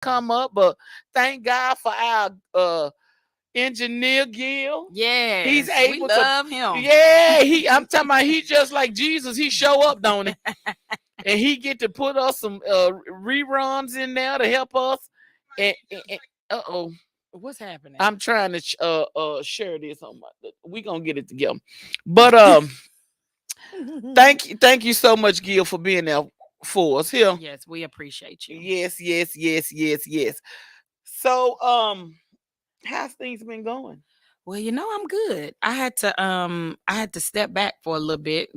come up, but thank God for our engineer Gil. He's Yes, we able to. love him. Yeah, I'm talking about he just like Jesus. He show up, don't he? And he get to put us some reruns in there to help us. And uh-oh. What's happening? I'm trying to share this on my. We gonna get it together, but thank you so much, Gil, for being there for us here. Yes, we appreciate you. Yes, yes, yes, yes, yes. So how's things been going? Well, I'm good. I had to step back for a little bit,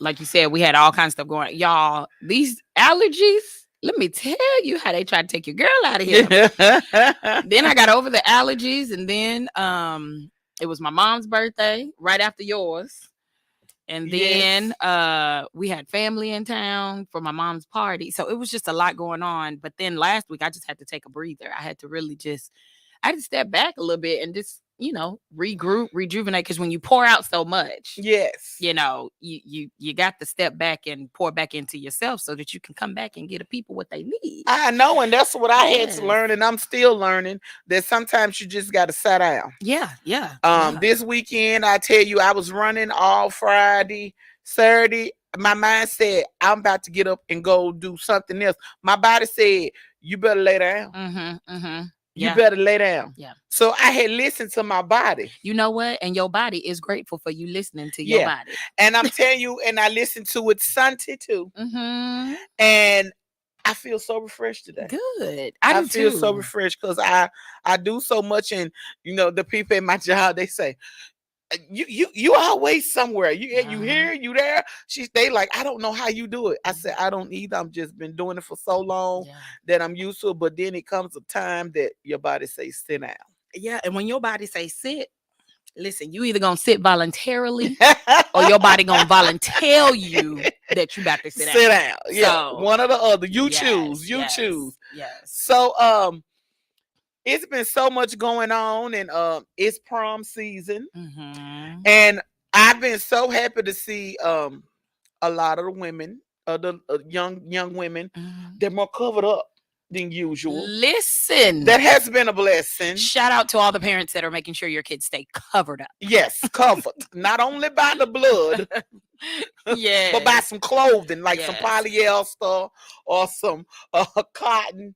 like you said, we had all kinds of stuff going. Y'all, these allergies, let me tell you how they try to take your girl out of here. Then I got over the allergies, and then it was my mom's birthday right after yours. And then we had family in town for my mom's party. So it was just a lot going on. But then last week I just had to take a breather. I had to really I had to step back a little bit and just, regroup, rejuvenate. Because when you pour out so much, yes, you got to step back and pour back into yourself so that you can come back and get the people what they need. I know, and that's what I had to learn, and I'm still learning that sometimes you just got to sit down. Yeah. This weekend, I tell you, I was running all Friday, Saturday. My mind said, I'm about to get up and go do something else. My body said, you better lay down. You better lay down. Yeah. So I had listened to my body. You know what? And your body is grateful for you listening to your body. And I'm telling you, and I listened to it Sunday too. And I feel so refreshed today. Good. I feel so refreshed because I do so much, and the people at my job, they say, you always somewhere. You here, you there. They like, I don't know how you do it. I said, I don't either. I'm just been doing it for so long that I'm used to it. But then it comes a time that your body says sit down. Yeah, and when your body say sit, listen, you either gonna sit voluntarily or your body gonna volunteer you that you about to sit down. Sit down. Yeah, so, one or the other. You choose. You choose. Yes. So it's been so much going on, and it's prom season, and I've been so happy to see a lot of the women, the young women, they're more covered up than usual. Listen, that has been a blessing. Shout out to all the parents that are making sure your kids stay covered up. Yes, covered. Not only by the blood, but by some clothing, like some polyester or some cotton.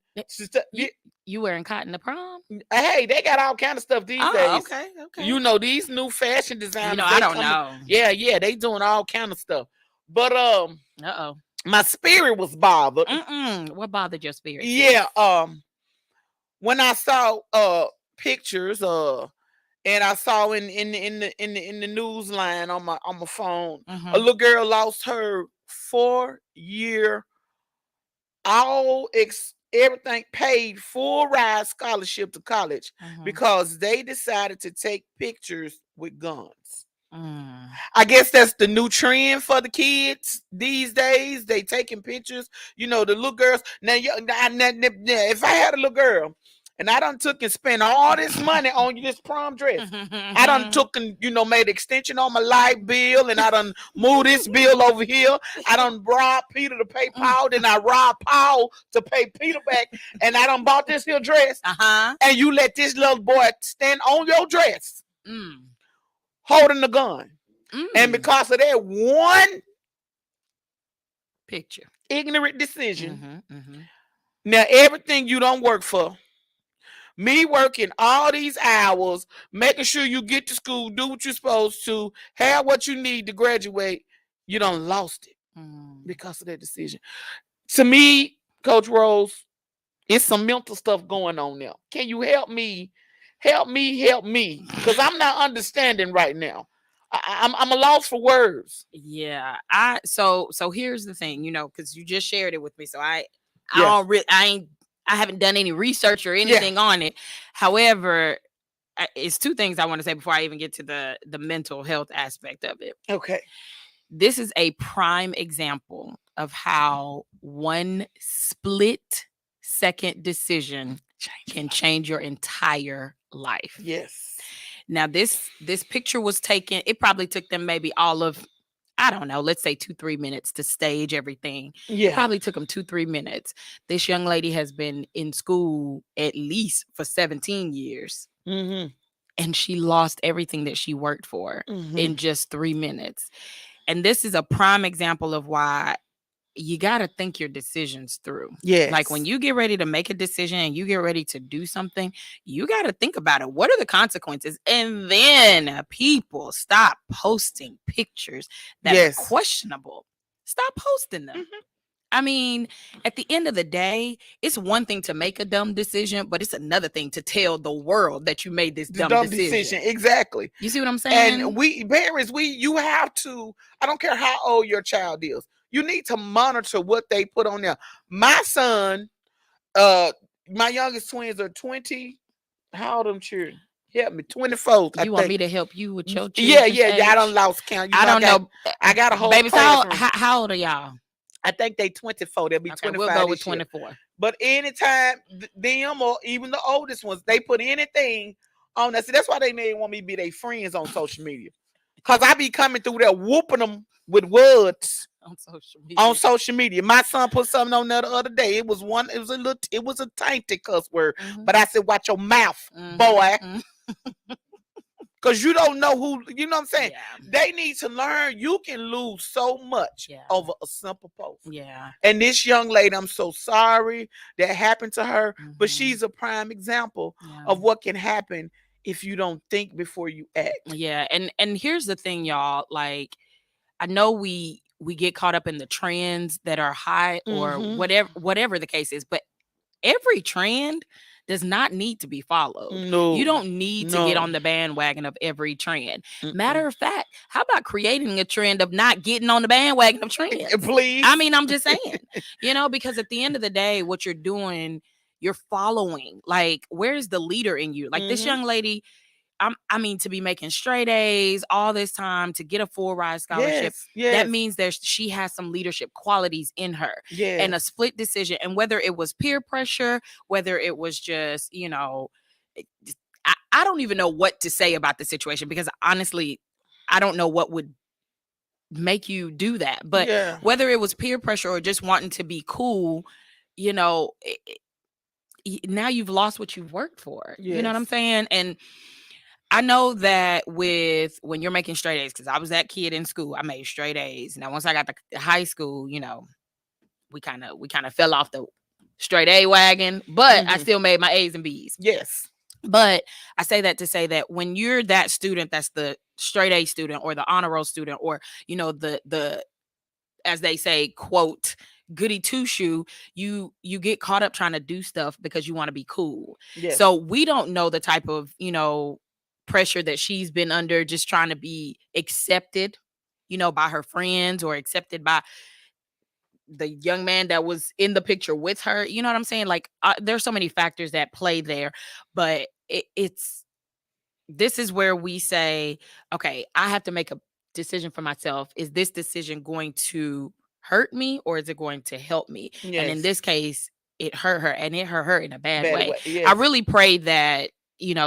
You wearing cotton to prom? Hey, they got all kind of stuff these days. Okay. These new fashion designers. I don't know. Yeah, they doing all kind of stuff. But uh-oh. My spirit was bothered. What bothered your spirit? Yeah, when I saw pictures and I saw in the news line on my phone, a little girl lost her 4-year everything paid full ride scholarship to college because they decided to take pictures with guns. I guess that's the new trend for the kids these days. They taking pictures, the little girls. Now, if I had a little girl and I done took and spent all this money on this prom dress, I done took and made extension on my light bill, and I done moved this bill over here. I done robbed Peter to pay Paul, then I robbed Paul to pay Peter back, and I done bought this here dress. And you let this little boy stand on your dress, holding the gun, and because of that one picture, ignorant decision, now everything you don't work for. Me working all these hours, making sure you get to school, do what you're supposed to, have what you need to graduate, you done lost it because of that decision. To me, Coach Rose, it's some mental stuff going on now. Can you help me? Help me, because I'm not understanding right now. I'm a loss for words. Yeah, so here's the thing, because you just shared it with me, so I haven't done any research or anything on it. However, it's two things I want to say before I even get to the mental health aspect of it. Okay. This is a prime example of how one split second decision can change your entire life. Yes. Now, this picture was taken, it probably took them maybe all of I don't know, let's say 2-3 minutes to stage everything. Yeah. Probably took them 2-3 minutes. This young lady has been in school at least for 17 years. Mm-hmm. And she lost everything that she worked for in just 3 minutes. And this is a prime example of why you got to think your decisions through. Yes. Like when you get ready to make a decision and you get ready to do something, you got to think about it. What are the consequences? And then people stop posting pictures that are questionable. Stop posting them. I mean, at the end of the day, it's one thing to make a dumb decision, but it's another thing to tell the world that you made this dumb decision. Exactly. You see what I'm saying? And parents, you have to, I don't care how old your child is, you need to monitor what they put on there. My son, my youngest twins are 20. How old are them children? Help me, 24. You want me to help you with your children? Yeah. I don't lost count. I don't know. I got a whole baby. How old are y'all? I think they 24. They'll be 25. We'll go with 24. Year. But anytime them or even the oldest ones, they put anything on that. See, that's why they didn't want me to be their friends on social media. Because I be coming through there whooping them with words on social media. My son put something on there the other day. It was a tainted cuss word. But I said, watch your mouth, boy. Because you don't know who, you know what I'm saying? Yeah. They need to learn you can lose so much over a simple post. Yeah. And this young lady, I'm so sorry that happened to her, but she's a prime example of what can happen if you don't think before you act. Yeah. And here's the thing, y'all. Like, I know we get caught up in the trends that are high or whatever the case is, but every trend does not need to be followed. No, you don't need to get on the bandwagon of every trend. Matter of fact, how about creating a trend of not getting on the bandwagon of trends? Please. I mean, I'm just saying, because at the end of the day, what you're doing, you're following. Like, where's the leader in you? Like this young lady, to be making straight A's all this time to get a full ride scholarship, that means she has some leadership qualities in her, and a split decision. And whether it was peer pressure, whether it was just, I don't even know what to say about the situation, because honestly, I don't know what would make you do that. But whether it was peer pressure or just wanting to be cool, now you've lost what you've worked for. You know what I'm saying? And I know that when you're making straight A's, because I was that kid in school, I made straight A's. Now, once I got to high school, we kind of fell off the straight A wagon, but I still made my A's and B's. Yes. But I say that to say that when you're that student, that's the straight A student or the honor roll student, or, the as they say, quote, goody two shoe, you get caught up trying to do stuff because you want to be cool. Yes. So we don't know the type of, pressure that she's been under, just trying to be accepted, by her friends, or accepted by the young man that was in the picture with her. You know what I'm saying? Like, there's so many factors that play there, but this is where we say, okay, I have to make a decision for myself. Is this decision going to hurt me, or is it going to help me? Yes. And in this case, it hurt her, and it hurt her in a bad way. Yes. I really pray that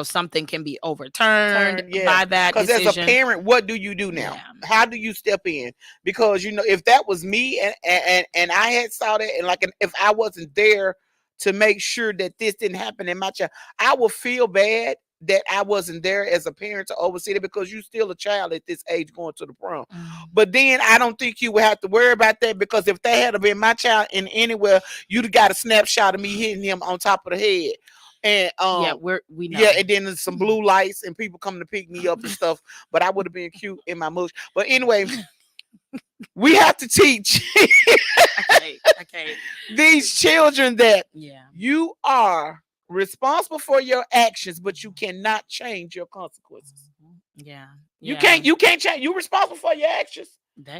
something can be overturned by that decision. Because as a parent, what do you do now? How do you step in? Because if that was me and I had saw that, and if I wasn't there to make sure that this didn't happen in my child, I would feel bad that I wasn't there as a parent to oversee it, because you're still a child at this age going to the prom. But then I don't think you would have to worry about that, because if that had been my child in anywhere, you'd have got a snapshot of me hitting him on top of the head. And we know. And then there's some blue lights and people coming to pick me up and stuff, but I would have been cute in my mush. But anyway, we have to teach okay. these children that you are responsible for your actions, but you cannot change your consequences. You can't change. You're responsible for your actions.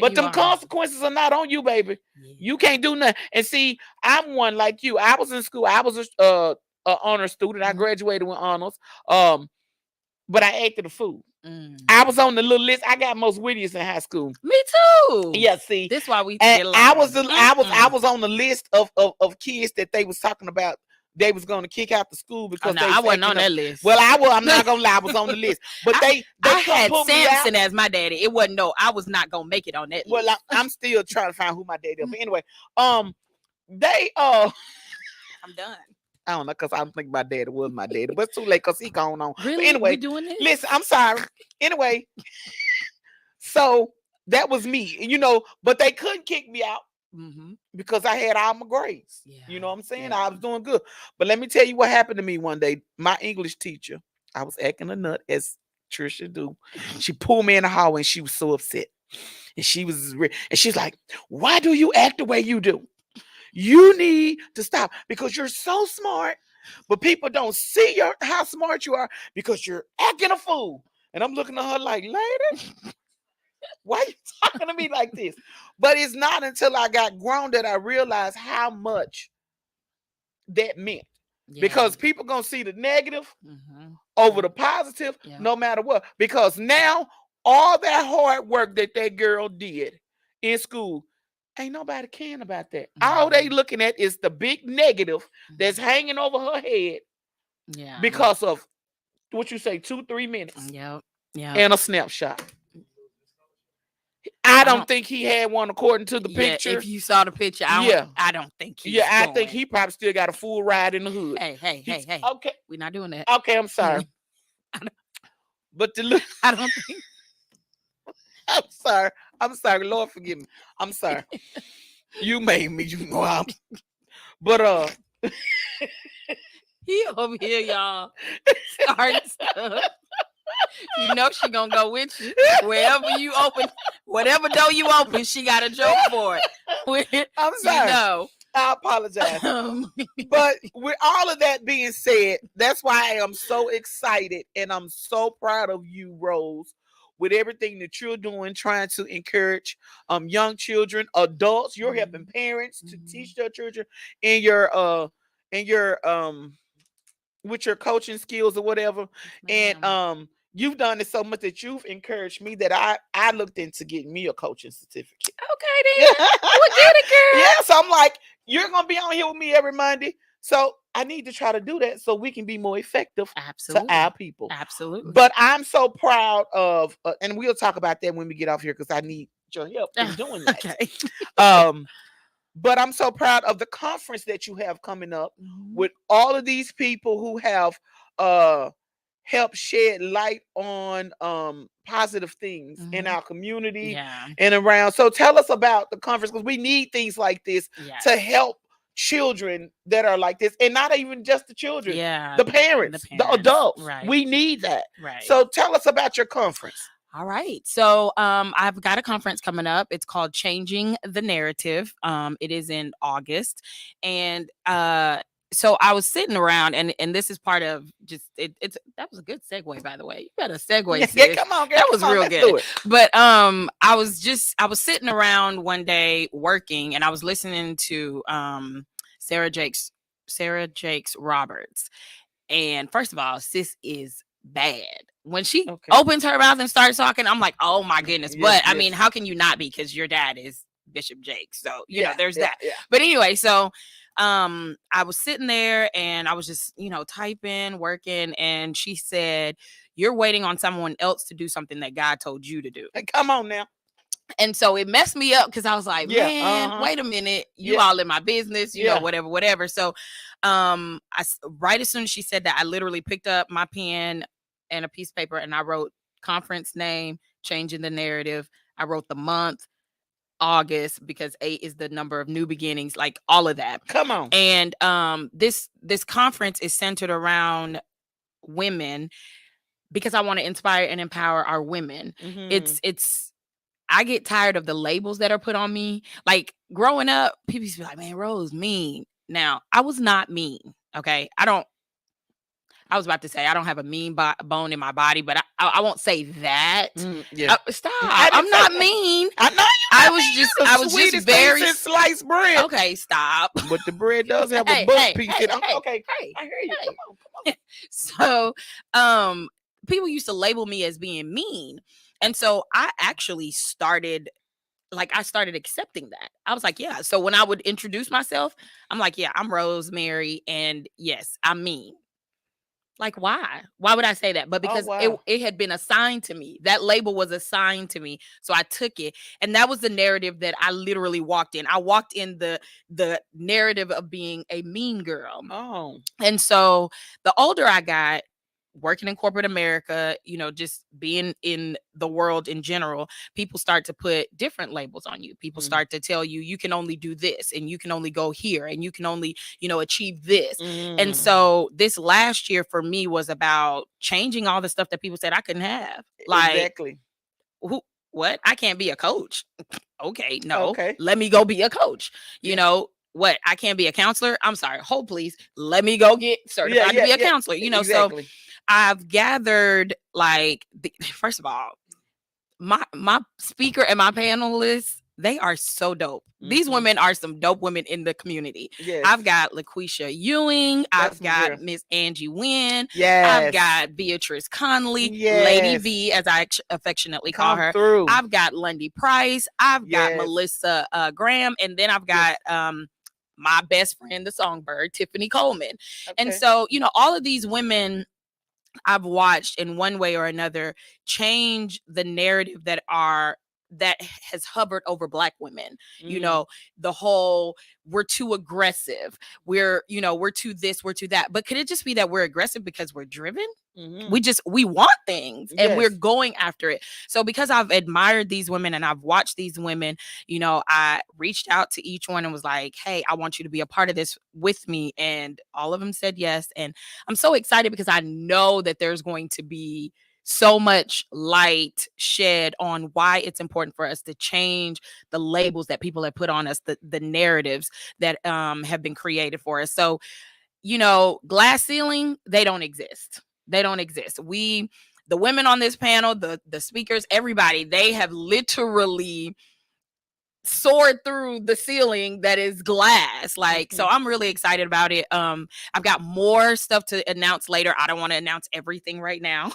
But them consequences are not on you, baby. You can't do nothing. And see, I'm one like you. I was in school. I was a honor student. I graduated with honors. But I ate the food. I was on the little list. I got most wittiest in high school. Me too. Yeah, see. This is why we I was on the list of kids that they was talking about they was going to kick out the school because they I wasn't on that list. Well, I'm not gonna lie, I was on the list, but they I had pull me Samson out. as my daddy. It wasn't no. I was not gonna make it on that list. Well, I'm still trying to find who my daddy is. But anyway, they I'm done. I don't know, because I'm thinking my daddy was my daddy, but it's too late because he gone on. Really? But anyway, We doing this? listen, I'm sorry. Anyway, so that was me, you know, but they couldn't kick me out because I had all my grades. Yeah. You know what I'm saying? I was doing good. But let me tell you what happened to me one day. My English teacher, I was acting a nut, as Trisha do. She pulled me in the hallway and she was so upset. And she's like, why do you act the way you do? You need to stop because you're so smart, but people don't see how smart you are because you're acting a fool. And I'm looking at her like, lady, why are you talking to me like this? But it's not until I got grown that I realized how much that meant. Yeah. Because people gonna see the negative over the positive, no matter what. Because now all that hard work that girl did in school, ain't nobody caring about that. All they looking at is the big negative that's hanging over her head. Yeah. Because of what you say, 2-3 minutes. Yeah. And a snapshot. I don't think he had one according to the picture. If you saw the picture, I don't think he's I think he probably still got a full ride in the hood. Hey. Okay. We're not doing that. Okay, I'm sorry. But I don't think. I'm sorry. Lord forgive me. I'm sorry. You made me, you know how. But he over here, y'all, starting stuff. You know she gonna go with you wherever you open, whatever door you open. She got a joke for it. I'm sorry. You know. I apologize. But with all of that being said, that's why I am so excited and I'm so proud of you, Rose, with everything that you're doing, trying to encourage young children, adults. You're helping parents to teach their children in your with your coaching skills or whatever. And you've done it so much that you've encouraged me that I looked into getting me a coaching certificate. Okay, then. Well, get it, girl. Yeah, so I'm like, you're gonna be on here with me every Monday. So I need to try to do that so we can be more effective to our people. Absolutely. But I'm so proud of, and we'll talk about that when we get off here because I need your help in doing that. Okay. But I'm so proud of the conference that you have coming up with all of these people who have helped shed light on positive things in our community and around. So tell us about the conference because we need things like this to help children that are like this, and not even just the children, the parents, the adults. Right. We need that. Right. So tell us about your conference. All right. So I've got a conference coming up. It's called Changing the Narrative. It is in August. And so I was sitting around and this is part of just that was a good segue, by the way. You got a segue. Yeah, come on, girl. That was real good. But I was sitting around one day working and I was listening to Sarah Jakes Roberts. And first of all, sis is bad. When she opens her mouth and starts talking, I'm like, oh my goodness. But I mean, how can you not be? Because your dad is Bishop Jakes. So, you know, there's that. Yeah. But anyway, so I was sitting there and I was just, typing, working. And she said, you're waiting on someone else to do something that God told you to do. Hey, come on now. And so it messed me up because I was like, man, wait a minute. You all in my business, you know, whatever. So right as soon as she said that, I literally picked up my pen and a piece of paper and I wrote conference name, Changing the Narrative. I wrote the month, August, because 8 is the number of new beginnings, like all of that. Come on. And this conference is centered around women because I want to inspire and empower our women. It's I get tired of the labels that are put on me. Like growing up, people used to be like, man, Rose mean. Now, I was not mean. Okay. I was about to say I don't have a mean bone in my body, but I won't say that. Stop! I'm not mean. I know you. I was just very sliced bread. Okay, stop. But the bread does have a butt piece. Okay, I hear you. Come on. So, people used to label me as being mean, and so I actually started like I started accepting that. I was like, yeah. So when I would introduce myself, I'm like, yeah, I'm Rosemary, and yes, I'm mean. Like, why? Why would I say that? But Oh because wow. it had been assigned to me. That label was assigned to me. So I took it. And that was the narrative that I literally walked in. I walked in the narrative of being a mean girl. Oh. And so the older I got, working in corporate America, just being in the world in general, people start to put different labels on you. People start to tell you, you can only do this, and you can only go here, and you can only, achieve this. And so this last year for me was about changing all the stuff that people said I couldn't have. Like, Exactly. who, what? I can't be a coach. Okay, no, Okay. let me go be a coach. What? I can't be a counselor. I'm sorry. Hold, please. Let me go get certified to be a counselor. So Exactly. I've gathered, like, first of all, my speaker and my panelists, they are so dope. These women are some dope women in the community. Yes. I've got LaQuisha Ewing. That's I've my got girl. Miss Angie Wynn. I've Yes. got Beatrice Conley, Lady Yes. V, as I affectionately call Come her. through. I've got Lundy Price. I've got Yes. Melissa Graham, and then I've got my best friend, the songbird, Tiffany Coleman. And Okay. so, all of these women I've watched in one way or another change the narrative that has hovered over Black women. The whole, we're too aggressive, we're too this, we're too that. But could it just be that we're aggressive because we're driven? We want things, and we're Yes. going after it. So because I've admired these women and I've watched these women, I reached out to each one and was like, hey, I want you to be a part of this with me. And all of them said yes. And I'm so excited because I know that there's going to be so much light shed on why it's important for us to change the labels that people have put on us, the narratives that have been created for us. So, glass ceiling, they don't exist. They don't exist. The women on this panel, the speakers, everybody, they have literally soared through the ceiling that is glass. Like, so I'm really excited about it. I've got more stuff to announce later. I don't want to announce everything right now.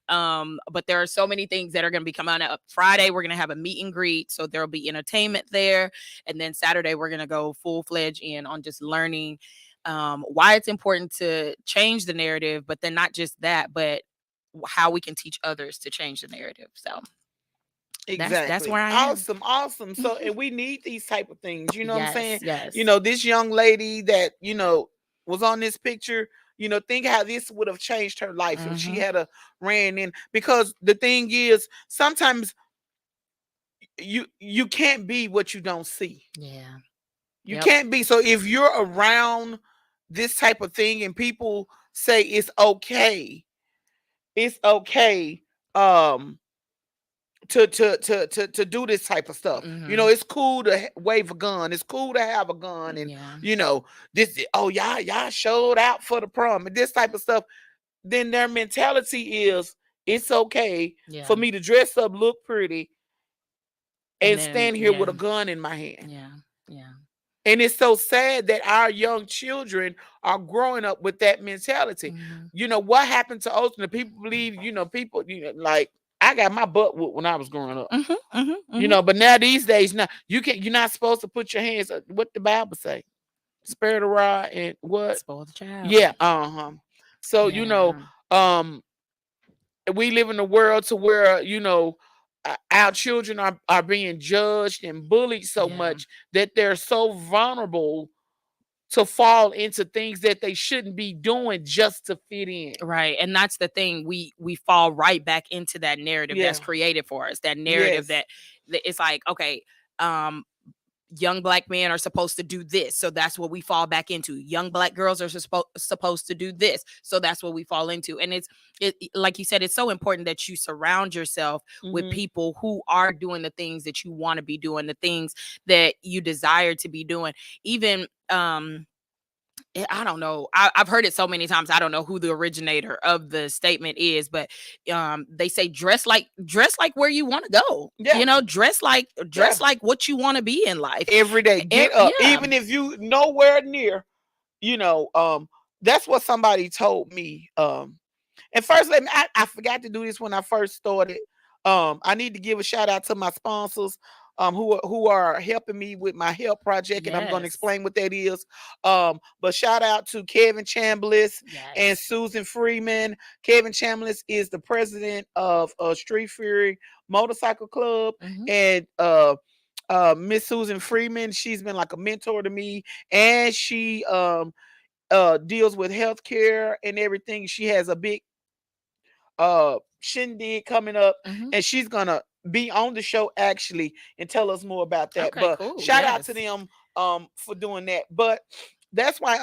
But there are so many things that are going to be coming up. Friday, we're going to have a meet and greet. So there'll be entertainment there. And then Saturday, we're going to go full-fledged in on just learning why it's important to change the narrative, but then not just that, but how we can teach others to change the narrative. So exactly, that's where I am. Awesome. So, and we need these type of things, you know what I'm saying? Yes. This young lady that was on this picture, think how this would have changed her life if she had ran in. Because the thing is, sometimes you can't be what you don't see. Yeah. You can't be. So if you're around this type of thing and people say it's okay to do this type of stuff. It's cool to wave a gun. It's cool to have a gun, and this. Oh, y'all showed out for the prom and this type of stuff. Then their mentality is it's okay for me to dress up, look pretty, and stand here with a gun in my hand. Yeah. And it's so sad that our young children are growing up with that mentality. What happened to us? The people believe, people, like I got my butt whooped when I was growing up. But now these days, now you're not supposed to put your hands up. What the Bible say? Spare the rod and what? Spoil the child. Yeah. So we live in a world to where our children are being judged and bullied so much that they're so vulnerable to fall into things that they shouldn't be doing just to fit in. Right. And that's the thing. We fall right back into that narrative that's created for us. That narrative that it's like, okay, young Black men are supposed to do this, so that's what we fall back into. Young Black girls are supposed to do this, so that's what we fall into. And it's like you said, it's so important that you surround yourself with people who are doing the things that you want to be doing, the things that you desire to be doing. Even I don't know. I've heard it so many times. I don't know who the originator of the statement is, but they say dress like where you want to go. Yeah. Dress like what you want to be in life every day. Get up, even if you nowhere near. That's what somebody told me. And first, I forgot to do this when I first started. I need to give a shout out to my sponsors. who are helping me with my health project, and I'm going to explain what that is. But shout out to Kevin Chambliss and Susan Freeman. Kevin Chambliss is the president of Street Fury Motorcycle Club, and Miss Susan Freeman, she's been like a mentor to me, and she deals with healthcare and everything. She has a big shindig coming up, and she's gonna be on the show actually and tell us more about that. But shout out to them for doing that. But that's why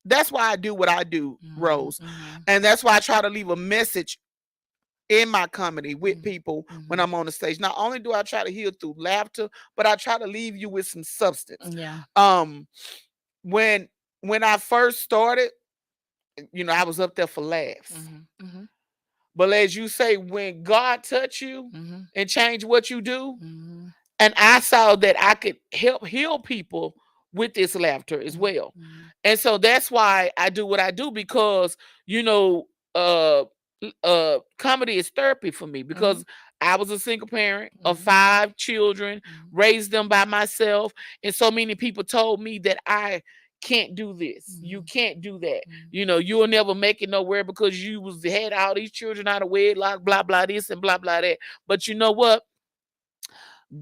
that's why I do what I do, Rose. And that's why I try to leave a message in my comedy with people when I'm on the stage. Not only do I try to heal through laughter, but I try to leave you with some substance. When I first started, I was up there for laughs. But as you say, when God touched you and changed what you do, and I saw that I could help heal people with this laughter as well. And so that's why I do what I do, because, comedy is therapy for me, because I was a single parent of 5 children, raised them by myself. And so many people told me that I can't do this. You can't do that. You'll never make it nowhere because you had all these children out of wedlock, blah, blah, this and blah, blah, that. But you know what?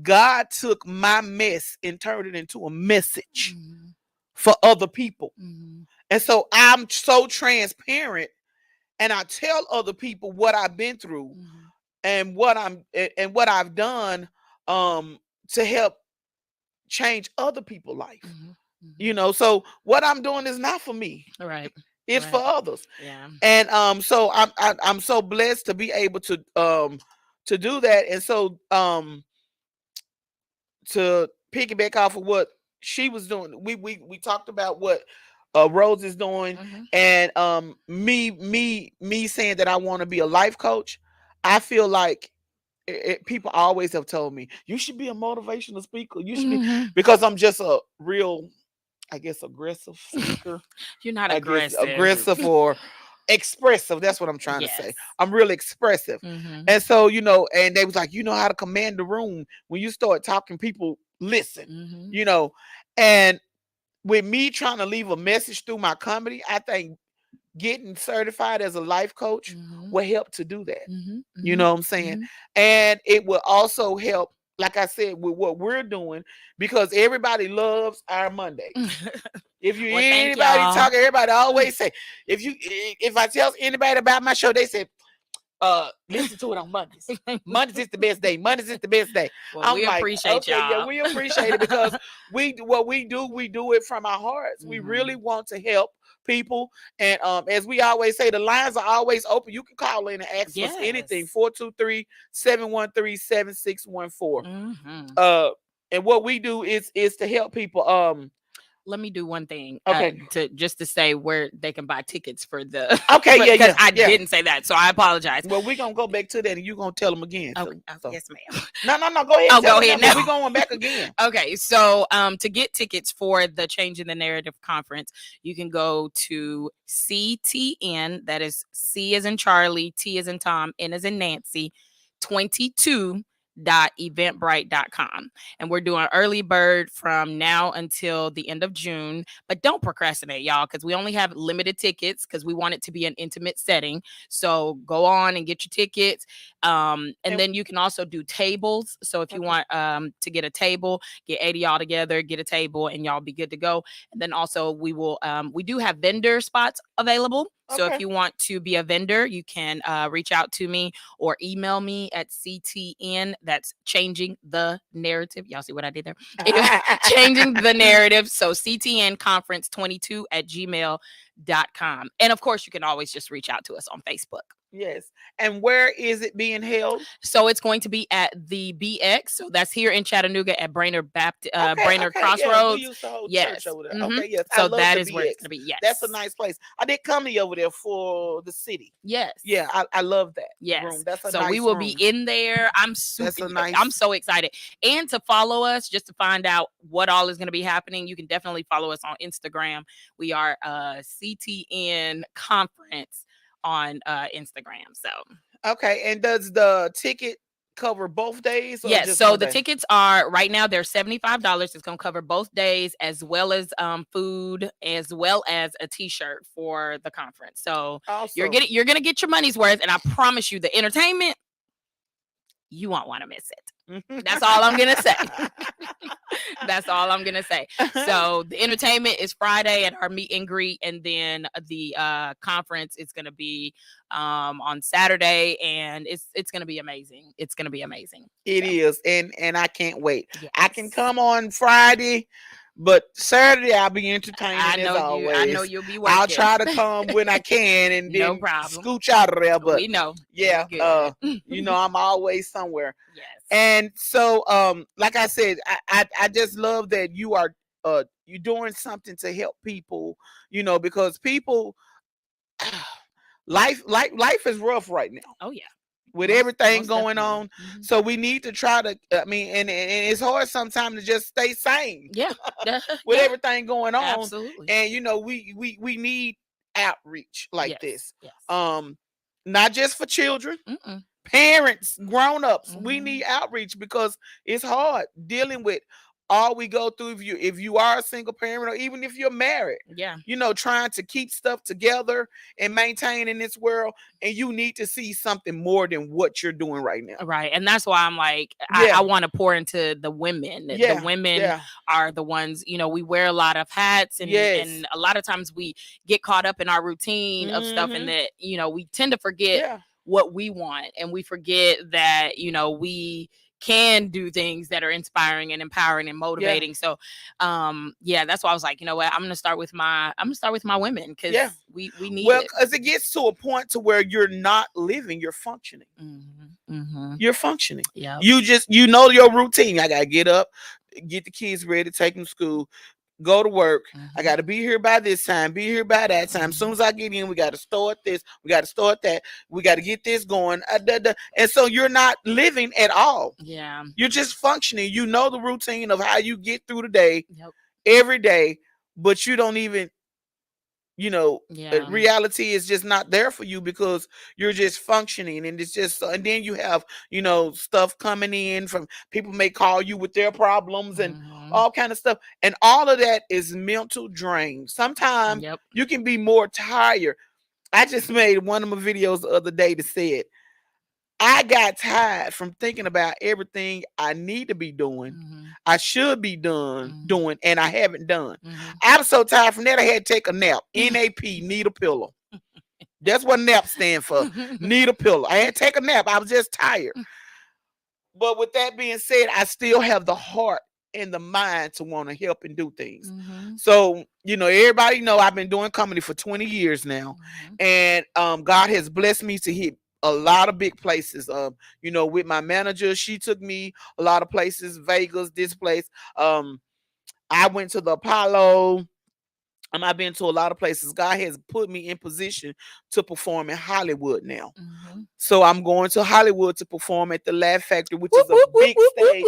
God took my mess and turned it into a message for other people. And so I'm so transparent, and I tell other people what I've been through and what I've done to help change other people's life. So what I'm doing is not for me. Right. It's for others. Yeah. And so I'm so blessed to be able to do that. And so to piggyback off of what she was doing, we talked about what Rose is doing, and me saying that I want to be a life coach. I feel like people always have told me you should be a motivational speaker. You should be, because I'm just a real, I guess, aggressive speaker. You're not aggressive. Aggressive or expressive. That's what I'm trying to say. I'm really expressive. And so, and they was like, how to command the room. When you start talking, people listen, and with me trying to leave a message through my comedy, I think getting certified as a life coach will help to do that. You know what I'm saying? And it will also help, like I said, with what we're doing, because everybody loves our Monday. If you hear anybody talk, everybody always say, if I tell anybody about my show, they say, listen to it on Mondays. Mondays is the best day. Mondays is the best day. Well, we appreciate y'all. Yeah, we appreciate it, because we do it from our hearts. We really want to help people. And as we always say, the lines are always open. You can call in and ask us anything. 423-713-7614. And what we do is to help people. Let me do one thing. Okay. To say where they can buy tickets for the. Okay, because I didn't say that, so I apologize. Well, we're gonna go back to that, and you're gonna tell them again. Okay. So. Yes, ma'am. No. Go ahead. Oh, go ahead. Now we're going back again. Okay, so to get tickets for the Changing the Narrative conference, you can go to CTN. That is C as in Charlie, T as in Tom, N as in Nancy, 22.eventbrite.com. And we're doing early bird from now until the end of June. But don't procrastinate, y'all, because we only have limited tickets, because we want it to be an intimate setting. So go on and get your tickets. And then you can also do tables. So if you want to get a table, get 80 y'all together, get a table, and y'all be good to go. And then also we do have vendor spots available. So if you want to be a vendor, you can reach out to me or email me at CTN. That's Changing the Narrative. Y'all see what I did there? Changing the Narrative. So CTN Conference 22@gmail.com. And of course, you can always just reach out to us on Facebook. Yes. And where is it being held? So it's going to be at the BX. So that's here in Chattanooga at Brainerd Crossroads. Yeah, we used to hold yes. church over there. Okay, yes. So that is where it's going to be. Yes. That's a nice place. I did come to over there for the city. Yes. Yeah, I love that. Yes. Room. That's a so nice we will room. be in there. I'm so excited. And to follow us, just to find out what all is going to be happening, you can definitely follow us on Instagram. We are CTN Conference on Instagram. So okay. And does the ticket cover both days or Yes, just so one the day? tickets are right now they're $75. It's gonna cover both days as well as food as well as a t-shirt for the conference. So Awesome. you're gonna get your money's worth, and I promise you the entertainment, you won't want to miss it. That's all I'm gonna say. That's all I'm gonna say. So the entertainment is Friday at our meet and greet, and then the conference is gonna be on Saturday, and it's gonna be amazing. It's gonna be amazing. It is, and I can't wait. Yes. I can come on Friday, but Saturday I'll be entertaining as always. I know you'll be working. I'll try to come when I can and No then problem. scooch out of there. But We know. yeah, You know, I'm always somewhere. Yes. And so, like I said, I just love that you are you're doing something to help people, you know, because people life is rough right now. Oh yeah. With everything most going definitely. on. So we need to try to, I mean, and it's hard sometimes to just stay sane. Yeah. With Yeah. everything going on. Absolutely. And you know, we need outreach like Yes. this. Yes. Not just for children, Mm-mm. parents, grown-ups. We Mhm. need outreach because it's hard dealing with all we go through if you are a single parent or even if you're married. Yeah. You know, trying to keep stuff together and maintain in this world, and you need to see something more than what you're doing right now. Right. And that's why I'm like, Yeah. I want to pour into the women. Yeah. The women Yeah. are the ones, you know, we wear a lot of hats, and Yes. and a lot of times we get caught up in our routine of stuff, and that, you know, we tend to forget Yeah. what we want, and we forget that, you know, we can do things that are inspiring and empowering and motivating. So yeah, that's why I was like, you know what, I'm gonna start with my women, because Yeah. we need Well, it. because it gets to a point to where you're not living, you're functioning. You're functioning. Yeah. You just, you know, your routine. I gotta get up, get the kids ready, take them to school, go to work. I got to be here by this time, be here by that time. As soon as I get in, we got to start this, we got to start that, we got to get this going. And so you're not living at all. Yeah. You're just functioning. You know the routine of how you get through the day Yep. every day, but you don't even, you know, Yeah. reality is just not there for you because you're just functioning. And it's just, and then you have, you know, stuff coming in from people may call you with their problems and all kind of stuff. And all of that is mental drain. Sometimes Yep. you can be more tired. I just made one of my videos the other day that said, I got tired from thinking about everything I need to be doing, I should be doing, and I haven't done. I was so tired from that, I had to take a nap. NAP, need a pillow. That's what nap stand for. Need a pillow. I had to take a nap. I was just tired. But with that being said, I still have the heart and the mind to want to help and do things. So, you know, everybody know I've been doing comedy for 20 years now. And God has blessed me to hit a lot of big places. You know, with my manager, she took me a lot of places, Vegas, this place. I went to the Apollo. I've been to a lot of places. God has put me in position to perform in Hollywood now. So I'm going to Hollywood to perform at the Laugh Factory, which is a big stage.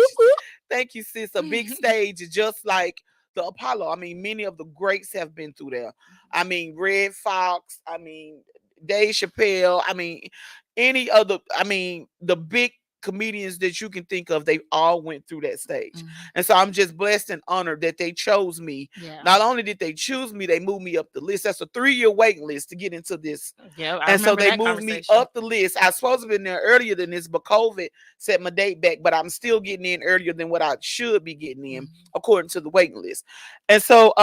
Thank you, sis. A big stage, just like the Apollo. I mean, many of the greats have been through there. I mean, Red Fox. I mean, Dave Chappelle. I mean, any other. I mean, the big comedians that you can think of, they all went through that stage. And so I'm just blessed and honored that they chose me. Not only did they choose me, they moved me up the list. That's a 3-year waiting list to get into this. And so they moved me up the list. I was supposed to be in there earlier than this, but COVID set my date back, but I'm still getting in earlier than what I should be getting in according to the waiting list. And so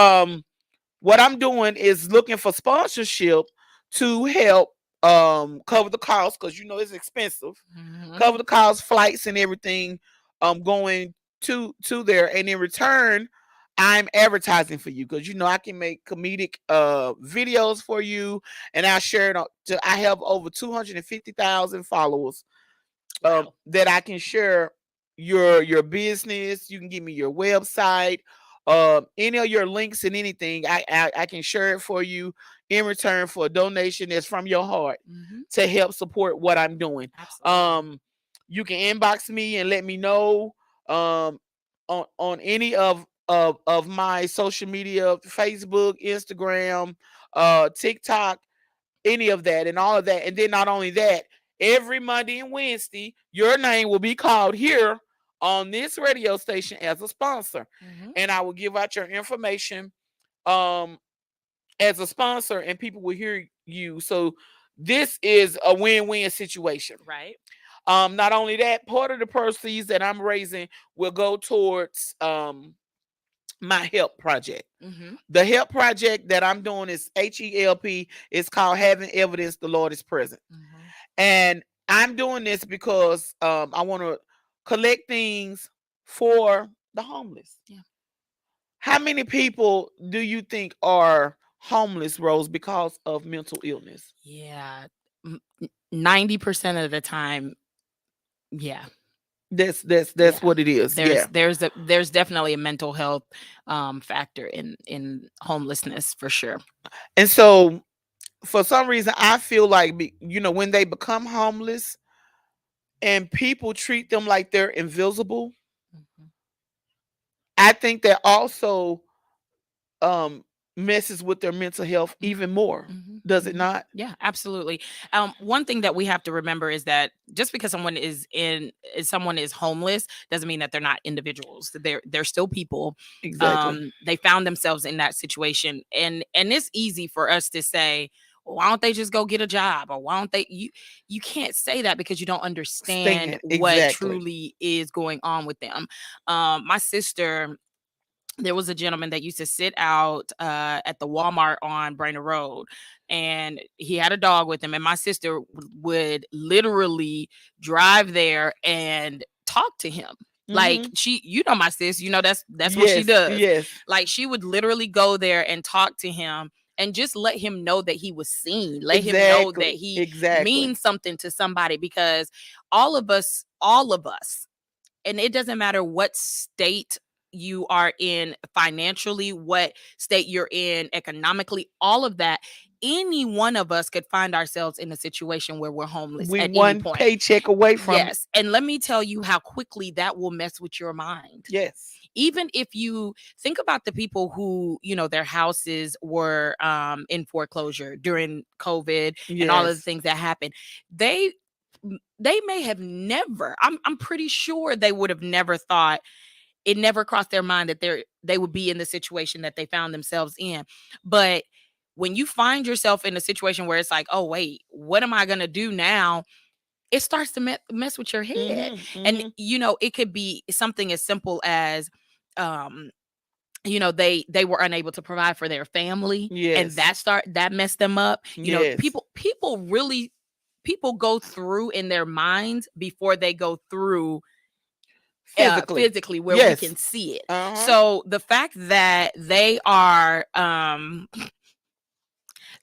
what I'm doing is looking for sponsorship to help cover the cost, because you know it's expensive. Cover the cost, flights and everything going to there, and in return I'm advertising for you, because you know I can make comedic videos for you, and I'll share it I have over 250,000 followers that I can share your business. You can give me your website, any of your links and anything. I can share it for you in return for a donation that's from your heart to help support what I'm doing. You can inbox me and let me know on any of my social media, Facebook, Instagram, TikTok, any of that and all of that. And then not only that, every Monday and Wednesday, your name will be called here on this radio station as a sponsor. And I will give out your information as a sponsor, and people will hear you. So this is a win-win situation. Right. Not only that, part of the proceeds that I'm raising will go towards my HELP project. The HELP project that I'm doing is HELP. It's called Having Evidence the Lord is Present. And I'm doing this because I want to collect things for the homeless. Yeah. How many people do you think are homeless, Rose, because of mental illness? Yeah. 90% of the time. Yeah. That's what it is. There's definitely a mental health factor in homelessness for sure. And so for some reason, I feel like, when they become homeless and people treat them like they're invisible, I think that also messes with their mental health even more. Does it not? Yeah, absolutely. One thing that we have to remember is that just because someone is homeless doesn't mean that they're not individuals. They're still people. Exactly. They found themselves in that situation, and it's easy for us to say, well, why don't they just go get a job, or why don't they? You can't say that because you don't understand what truly is going on with them. My sister. There was a gentleman that used to sit out at the Walmart on Brainerd Road, and he had a dog with him. And my sister would literally drive there and talk to him. Like my sis, that's what she does. Yes. Like she would literally go there and talk to him and just let him know that he was seen. Let him know that he means something to somebody, because all of us, and it doesn't matter what state you are in financially, what state you're in economically, all of that, any one of us could find ourselves in a situation where we're homeless at any point. Paycheck away from Yes. And let me tell you how quickly that will mess with your mind. Yes. Even if you think about the people who, their houses were in foreclosure during COVID and all of the things that happened, they may have never, I'm pretty sure they would have never thought, it never crossed their mind that they would be in the situation that they found themselves in. But when you find yourself in a situation where it's like, oh, wait, what am I going to do now? It starts to mess with your head. And, it could be something as simple as, they were unable to provide for their family. And that messed them up. People go through in their minds before they go through physically where we can see it. So the fact that they are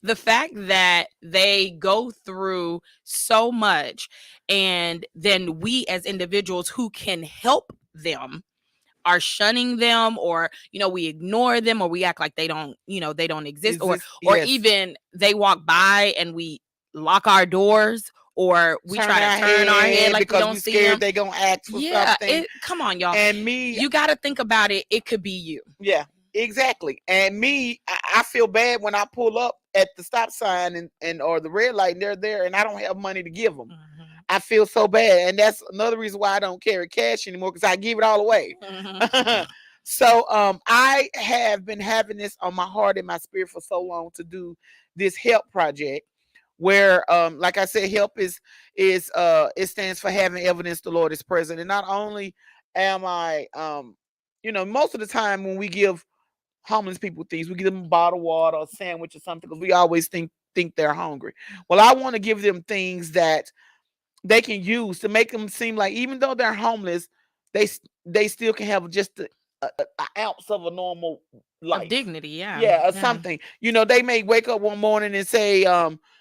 the fact that they go through so much, and then we as individuals who can help them are shunning them, or we ignore them, or we act like they don't exist, or even they walk by and we lock our doors, or we try to turn our head like we don't see them. They're gonna ask for something. Come on, y'all. And you got to think about it. It could be you. Yeah, exactly. And I feel bad when I pull up at the stop sign and or the red light, and they're there, and I don't have money to give them. I feel so bad, and that's another reason why I don't carry cash anymore, because I give it all away. So I have been having this on my heart and my spirit for so long to do this HELP project, where like I said, HELP is it stands for Having Evidence the Lord is Present. And not only am I most of the time when we give homeless people things, we give them a bottle of water, a sandwich, or something, because we always think they're hungry. Well, I want to give them things that they can use to make them seem like, even though they're homeless, they still can have just an ounce of a normal life, of dignity, or something. They may wake up one morning and say,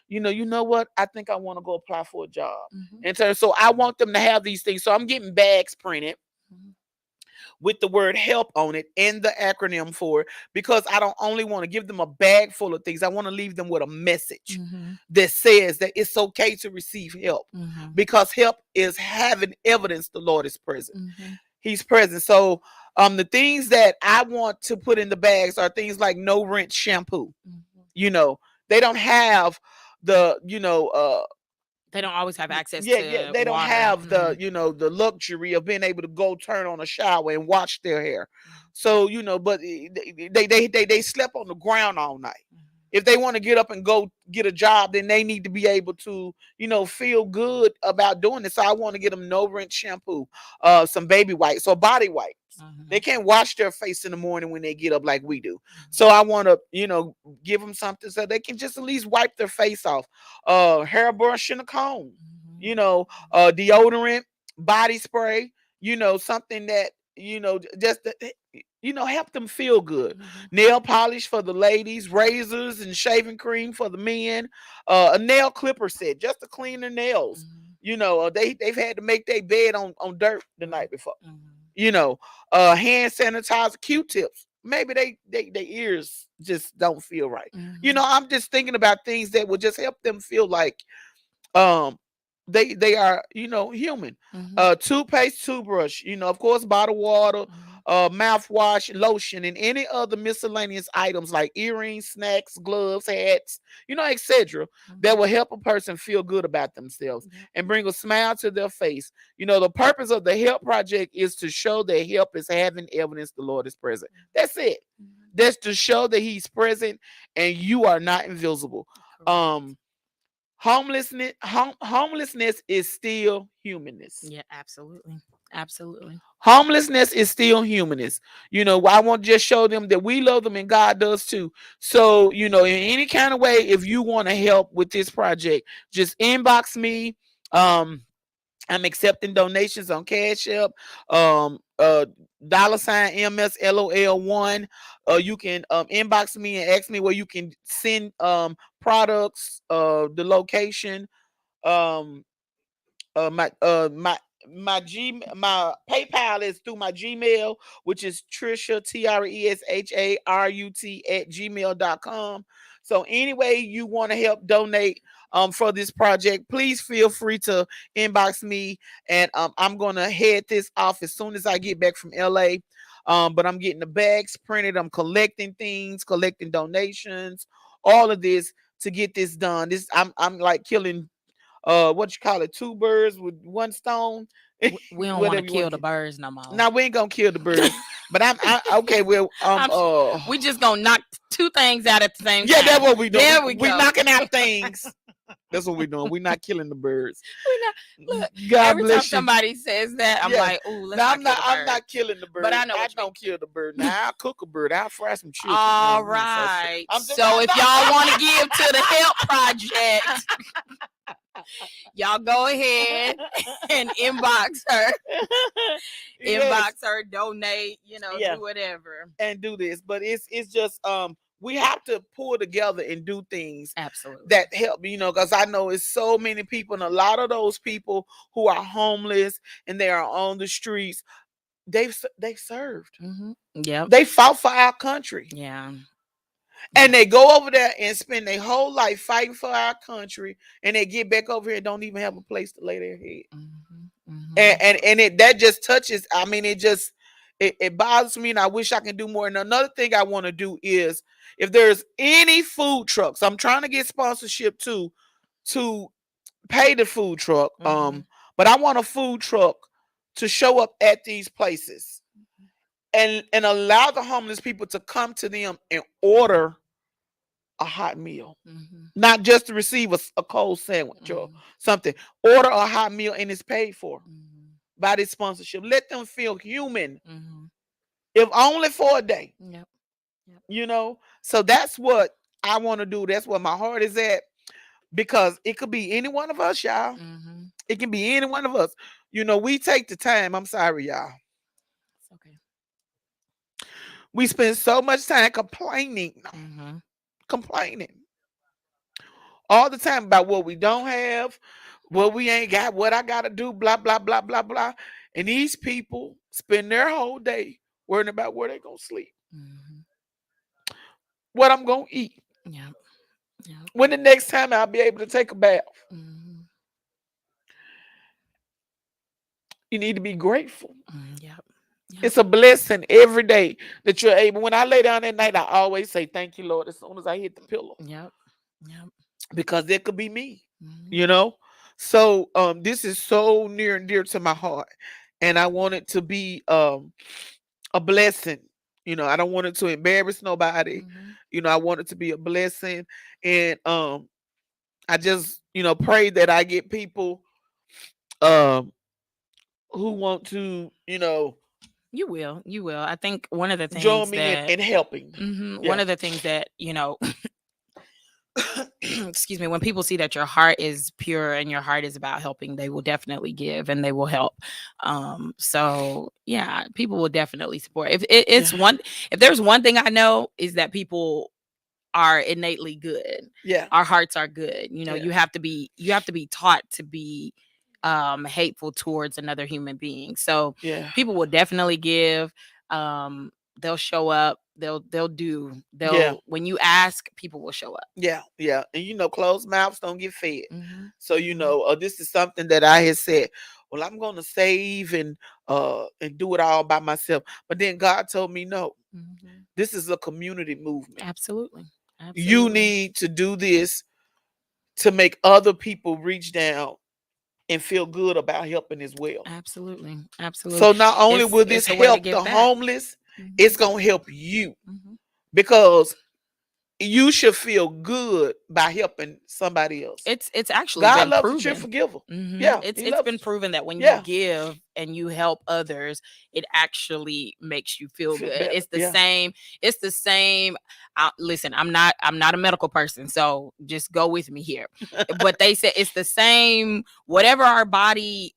you know what, I think I want to go apply for a job. And so I want them to have these things. So I'm getting bags printed with the word HELP on it and the acronym for it, because I don't only want to give them a bag full of things. I want to leave them with a message that says that it's okay to receive help, because help is having evidence the Lord is present. He's present. So the things that I want to put in the bags are things like no rinse shampoo. They don't have the They don't always have access Yeah, to they don't water. have the, the luxury of being able to go turn on a shower and wash their hair. So, but they slept on the ground all night. If they want to get up and go get a job, then they need to be able to, feel good about doing this. So I want to get them no rinse shampoo, some baby wipes or body wipes. They can't wash their face in the morning when they get up like we do. So I want to, give them something so they can just at least wipe their face off. Hairbrush and a comb, deodorant, body spray, something that, just help them feel good. Nail polish for the ladies, razors and shaving cream for the men, a nail clipper set just to clean their nails. They've had to make their bed on dirt the night before. Hand sanitizer, Q-tips. Maybe they ears just don't feel right. I'm just thinking about things that would just help them feel like they are human. Toothpaste, toothbrush, of course, bottled water, mouthwash, lotion, and any other miscellaneous items like earrings, snacks, gloves, hats, etc. that will help a person feel good about themselves and bring a smile to their face. The purpose of the help project is to show that help is having evidence the Lord is present. That's it. That's to show that He's present and you are not invisible. Homelessness is still humanness. Yeah, absolutely. Homelessness is still humanness. I want to just show them that we love them and God does too. So, in any kind of way, if you want to help with this project, just inbox me. I'm accepting donations on Cash App, $MSLOL1. You can inbox me and ask me where you can send products, the location, my PayPal is through my Gmail, which is Trisha TRESHARUT @gmail.com. So anyway you want to help donate for this project, please feel free to inbox me, and I'm gonna head this off as soon as I get back from LA. But I'm getting the bags printed, I'm collecting things, collecting donations, all of this to get this done. I'm like killing what you call it, two birds with one stone. We don't want to kill the birds no more. Now we ain't gonna kill the birds, but okay. Well, we just gonna knock two things out at the same time. Yeah, that's what we doing. There we go. We knocking out things. That's what we're doing. We're not killing the birds. Look, God every bless time you. somebody says that, I'm like, "Ooh, let's no, I'm not killing the bird. But I know I don't kill the bird. Now I'll cook a bird. I'll fry some chicken. All right. So if y'all want to give to the help project, y'all go ahead and inbox her. Inbox her, donate, do whatever. And do this. But it's just we have to pull together and do things absolutely that help, because I know it's so many people, and a lot of those people who are homeless and they are on the streets, they served. Yeah. They fought for our country. Yeah. And they go over there and spend their whole life fighting for our country, and they get back over here and don't even have a place to lay their head. And that just touches. I mean, it bothers me, and I wish I can do more. And another thing I want to do is, if there's any food trucks, I'm trying to get sponsorship to pay the food truck. But I want a food truck to show up at these places and allow the homeless people to come to them and order a hot meal, not just to receive a cold sandwich or something. Order a hot meal and it's paid for by this sponsorship. Let them feel human, if only for a day. So that's what I want to do. That's what my heart is at, because it could be any one of us, y'all. It can be any one of us. We take the time. I'm sorry, y'all. It's okay. We spend so much time complaining all the time about what we don't have, what we ain't got, what I gotta do, blah blah blah blah blah. And these people spend their whole day worrying about where they're gonna sleep, what I'm gonna eat, when the next time I'll be able to take a bath. You need to be grateful. It's a blessing every day that you're able. When I lay down at night, I always say, thank you, Lord, as soon as I hit the pillow. Because it could be me, So this is so near and dear to my heart, and I want it to be a blessing. I don't want it to embarrass nobody. Mhm. I want it to be a blessing, and I just pray that I get people um who want to You will. I think one of the join things me that in helping. one Yeah, of the things that, excuse me, when people see that your heart is pure and your heart is about helping, they will definitely give and they will help. So yeah, people will definitely support. yeah, If there's one thing I know is that people are innately good. yeah, Our hearts are good. yeah, You have to be taught to be hateful towards another human being. So yeah, people will definitely give. They'll show up. yeah, They'll when you ask, people will show up. yeah, yeah. And closed mouths don't get fed. Mhm. So Mhm. this is something that I had said. Well, I'm gonna save and do it all by myself. But then God told me no. Mhm. This is a community movement. Absolutely. You Absolutely. need to do this to make other people reach down and feel good about helping as well. Absolutely. Absolutely. So not only will this It's a way to help the give back. homeless, it's Mhm. gonna help you Mhm. because you should feel good by helping somebody else. It's actually God been loves a cheerful proven. giver. Yeah, He It's loves. been proven that when you Yeah, give and you help others, it actually makes you feel feel good. better. It's the Yeah, same. It's the same. Listen, I'm not a medical person, so just go with me here. But they say it's the same. Whatever our body,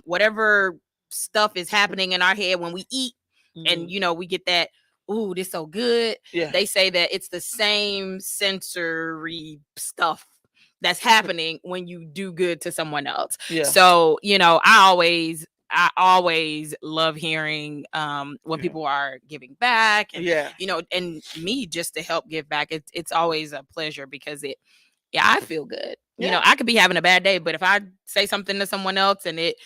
whatever stuff is happening in our head when we eat, and hmm, we get that. Ooh, this so good. yeah, They say that it's the same sensory stuff that's happening when you do good to someone else. yeah, So, I always love hearing when yeah, people are giving back, and yeah, and me just to help give back. It's always a pleasure because I feel good. yeah. I could be having a bad day, but if I say something to someone else and it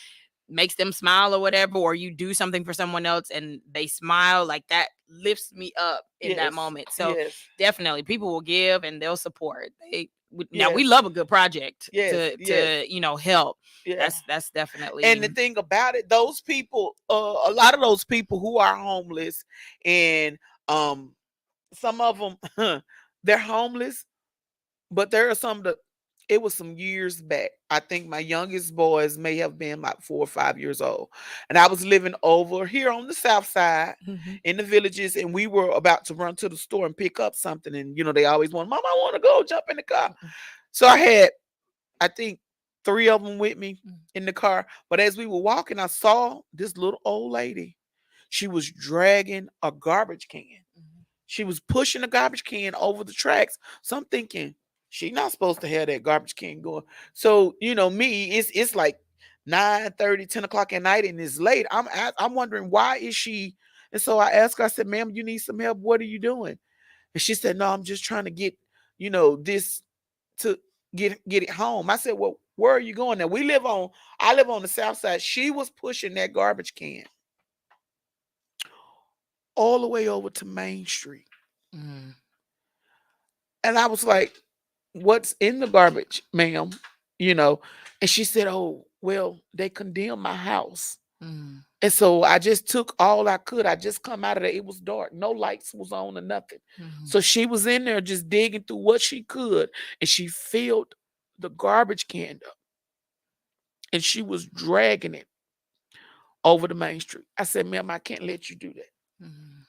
makes them smile or whatever, or you do something for someone else and they smile, like that lifts me up in that Yes, moment. So yes, definitely people will give and they'll support. Now we yes, love a good project yes, yes, to help. yeah. That's And definitely. the thing about it, those people, a lot of those people who are homeless, and some of them, they're homeless, but there are some that it was some years back. I think my youngest boys may have been like 4 or 5 years old. And I was living over here on the south side Mhm. in the villages, and we were about to run to the store and pick up something. And they always want, Mom, I want to go jump in the car. Mhm. So I had, I think, three of them with me Mhm. in the car. But as we were walking, I saw this little old lady. She was dragging a garbage can. Mhm. She was pushing the garbage can over the tracks. So I'm thinking, she not supposed to have that garbage can going. So, me, it's like 9:30, 10 o'clock at night, and it's late. I'm wondering, why is she? And so I asked her, I said, ma'am, you need some help. What are you doing? And she said, no, I'm just trying to get, this to get it home. I said, well, where are you going now? I live on the south side. She was pushing that garbage can all the way over to Main Street. Mhm. And I was like, what's in the garbage, ma'am? You know, and she said, oh, well, they condemned my house. Mhm. And so I just took all I could. I just come out of there. It was dark. No lights was on or nothing. Mhm. So she was in there just digging through what she could. And she filled the garbage can up. And she was dragging it over the main street. I said, ma'am, I can't let you do that. Mhm.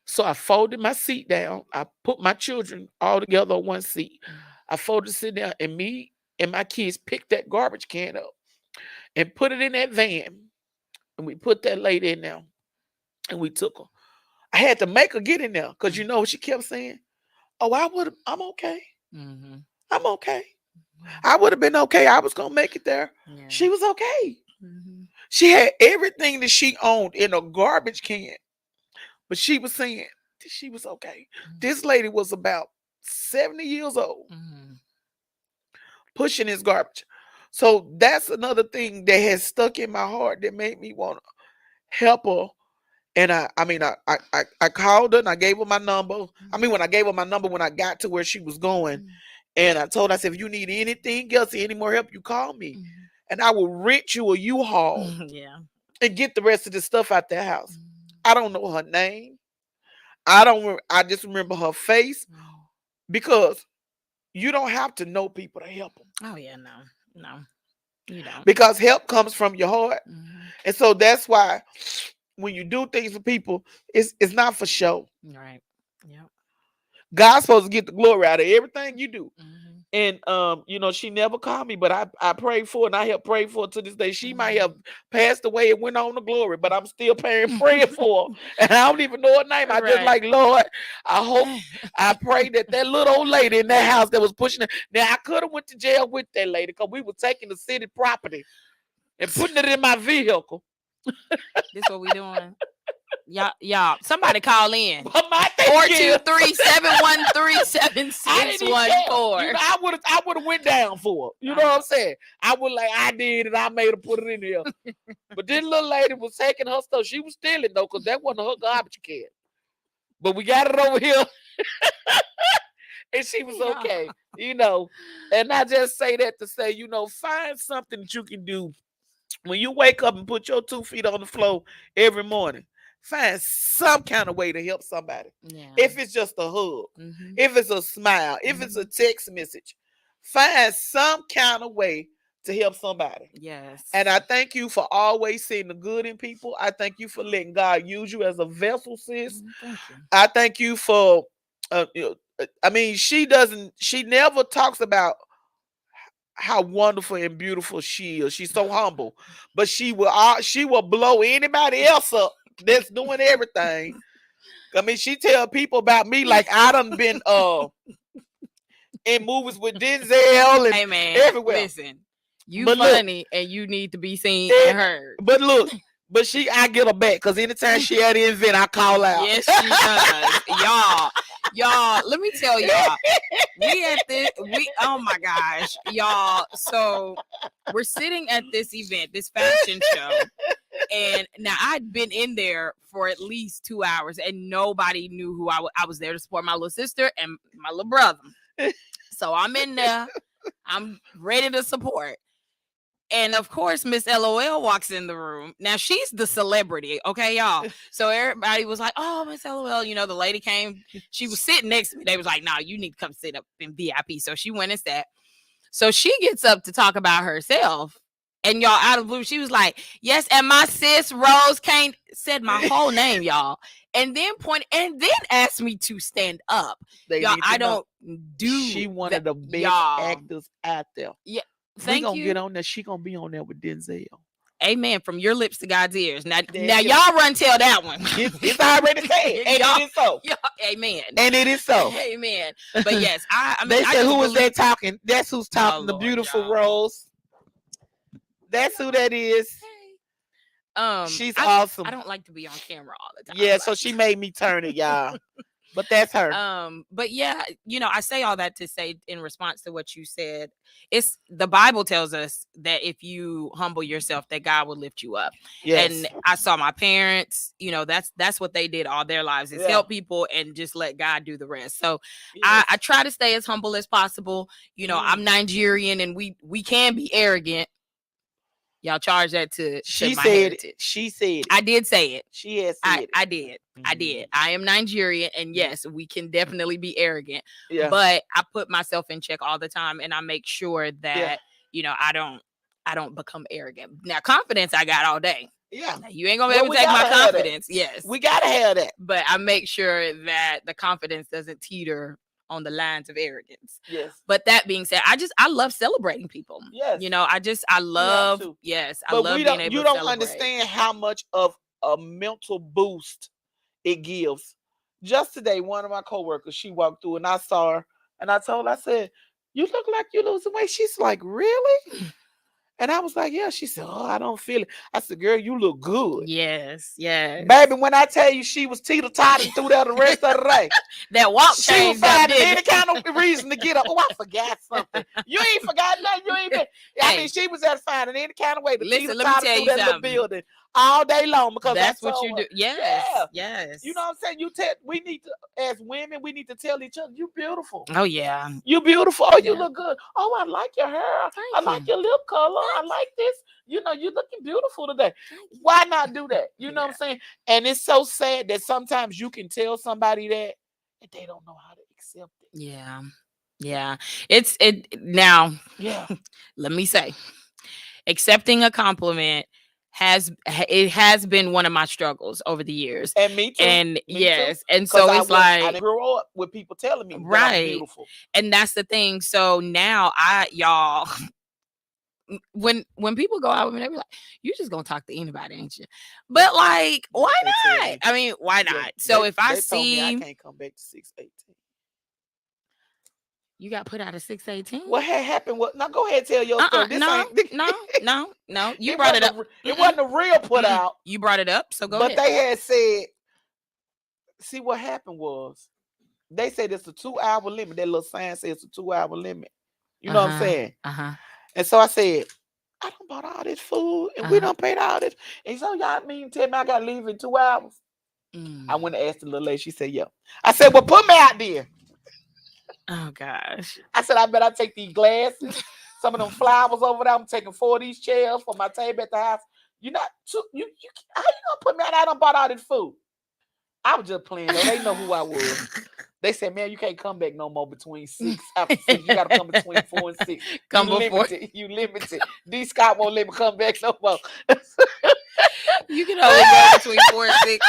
So I folded my seat down. I put my children all together on one seat. Mhm. I folded the seat down, and me and my kids picked that garbage can up and put it in that van. And we put that lady in there, and we took her. I had to make her get in there because you know what she kept saying? Oh, I'm okay. Mhm. I'm okay. I would have been okay. I was gonna make it there. Yeah. She was okay. Mhm. She had everything that she owned in a garbage can, but she was saying that she was okay. This lady was about 70 years old Mhm. pushing his garbage. So that's another thing that has stuck in my heart that made me want to help her. And I called her and I gave her my number. I mean, when I gave her my number, when I got to where she was going, Mhm. And I told her, I said, if you need anything else, any more help, you call me. Mhm. And I will rent you a U-Haul Yeah. and get the rest of the stuff out their house. I don't know her name. I just remember her face, because you don't have to know people to help them. Oh yeah, no, you don't. Because help comes from your heart. And so that's why when you do things for people, it's not for show. Right. Yeah. God's supposed to get the glory out of everything you do. And she never called me, but I prayed for her, and I helped pray for her to this day. She might have passed away and went on to glory, but I'm still praying for her. And I don't even know her name. I just like, Lord, I pray that little old lady in that house that was pushing her. Now I could have went to jail with that lady, because we were taking the city property and putting it in my vehicle. This what we doing? Y'all, somebody call in. 423-713-7614. I would have went down for it. You know what I'm saying? I would I did, and I made her put it in there. But this little lady was taking her stuff. She was stealing though, because that wasn't her garbage can. But we got it over here. And she was okay. And I just say that to say, find something that you can do when you wake up and put your 2 feet on the floor every morning. Find some kind of way to help somebody. Yeah. If it's just a hug, if it's a smile, if it's a text message, find some kind of way to help somebody. Yes. And I thank you for always seeing the good in people. I thank you for letting God use you as a vessel, sis. Thank you. I thank you for, she never talks about how wonderful and beautiful she is. She's so humble, but she will blow anybody else up that's doing everything. I mean, she tell people about me like I done been in movies with Denzel and everywhere. Listen, funny, and you need to be seen and heard. But look, I get her back, because anytime she at the event, I call out. Yes, she does. Y'all, let me tell y'all, oh my gosh, y'all. So we're sitting at this event, this fashion show. And now I'd been in there for at least 2 hours, and nobody knew who I was there to support my little sister and my little brother. So I'm in there. I'm ready to support. And of course, Miss LOL walks in the room. Now she's the celebrity, okay, y'all. So everybody was like, "Oh, Miss LOL," the lady came. She was sitting next to me. They was like, "Nah, you need to come sit up in VIP." So she went and sat. So she gets up to talk about herself. And y'all, out of blue, she was like, "Yes, and my sis Rose Kane," said my whole name, y'all, and then asked me to stand up. Y'all, I don't do. She one of the best actors out there. Yeah, we gonna get on there. She gonna be on there with Denzel. Amen. From your lips to God's ears. Now y'all run tell that one. It's already said, and it is so. Amen. And it is so. Amen. But yes, I mean, they said, who was that talking? That's who's talking. The beautiful Rose. That's who that is. She's awesome. I don't like to be on camera all the time. Yeah, so she made me turn it, y'all. But that's her. But yeah, I say all that to say, in response to what you said, it's the Bible tells us that if you humble yourself, that God will lift you up. Yes. And I saw my parents, that's what they did all their lives, is help people and just let God do the rest. So yes. I try to stay as humble as possible. I'm Nigerian, and we can be arrogant. Y'all charge that to she my said heritage. It. She said it. I did say it. She has said it. I did. I did. I am Nigerian, and yes, we can definitely be arrogant. Yeah. But I put myself in check all the time, and I make sure that I don't become arrogant. Now, confidence I got all day. Yeah. Now, you ain't gonna be able to take my confidence. Yes. We gotta have that. But I make sure that the confidence doesn't teeter on the lines of arrogance. Yes. But that being said, I love celebrating people. Yes. I love yes. I love being able to celebrate. You don't understand how much of a mental boost it gives. Just today, one of my coworkers, she walked through and I saw her, and I told her, I said, "You look like you're losing weight." She's like, "Really?" And I was like, "Yeah." She said, "Oh, I don't feel it." I said, "Girl, you look good." Yes, yes. Baby, when I tell you she was teeter-totting through there the rest of the day. That walk she was finding any kind of reason to get up. Oh, I forgot something. You ain't forgot nothing. You ain't been. I mean, she was finding any kind of way to listen, let me tell you something. Building. all day long because that's I what told you her, do. Yes, yeah. yes. You know what I'm saying? We need to, as women, we need to tell each other, you beautiful. Oh yeah. You beautiful. Oh, you Yeah. look good. Oh, I like your hair. Thank I like you. your lip color. I Thank like this. You know, you're looking beautiful today. Thank you. Why not do that? You know what I'm Yeah. saying? And it's so sad that sometimes you can tell somebody that and they don't know how to accept it. Yeah. Yeah. It now. Yeah. Let me say, accepting a compliment has been one of my struggles over the years. And me too. And Me too. yes, and Because so I it's like didn't grow up with people telling me that I'm right. beautiful. And that's the thing. So now y'all when people go out with me, they be like, "You just gonna talk to anybody, ain't you?" But like, why They tell not? me. I mean, why Yeah, not? So if I they told me I see can't come back to 618. you got put out of 618, What had happened? What? Now go ahead and tell your story. This no, ain't. no. You brought it up. It wasn't a real put out. You brought it up, so go But ahead. they had said, see what happened was, they said it's a 2-hour limit. That little sign says it's a 2-hour limit. You know what I'm saying? And so I said, I done bought all this food and we done paid all this. And so y'all mean tell me I gotta leave in 2 hours? I went and asked the little lady. She said, yeah. I said, well, put me out there. Oh gosh. I said, I bet I take these glasses, some of them flowers over there. I'm taking 4 of these chairs for my table at the house. You're not too, you how you gonna put me out? I done bought all this food. I was just playing though. They know who I was. They said, man, you can't come back no more between 6. After 6, you gotta come between 4 and 6. Come you before. limited. You limited. D Scott won't let me come back no more. You can only go between 4 and 6.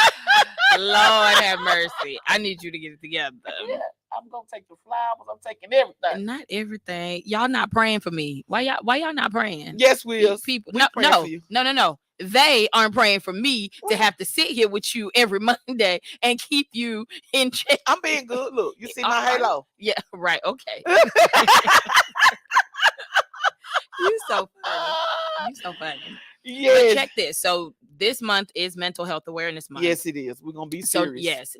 Lord have mercy. I need you to get it together. Yeah, I'm gonna take the flowers. I'm taking everything. Not everything. Y'all not praying for me. Why y'all not praying? Yes, we is. People. We No, praying no, for you. no. They aren't praying for me to have to sit here with you every Monday and keep you in check. I'm being good. Look, you see my halo. Yeah, right. Okay. You so funny. You so funny. Yes. But check this. So this month is Mental Health Awareness Month. Yes, it is. We're gonna be serious. So yes.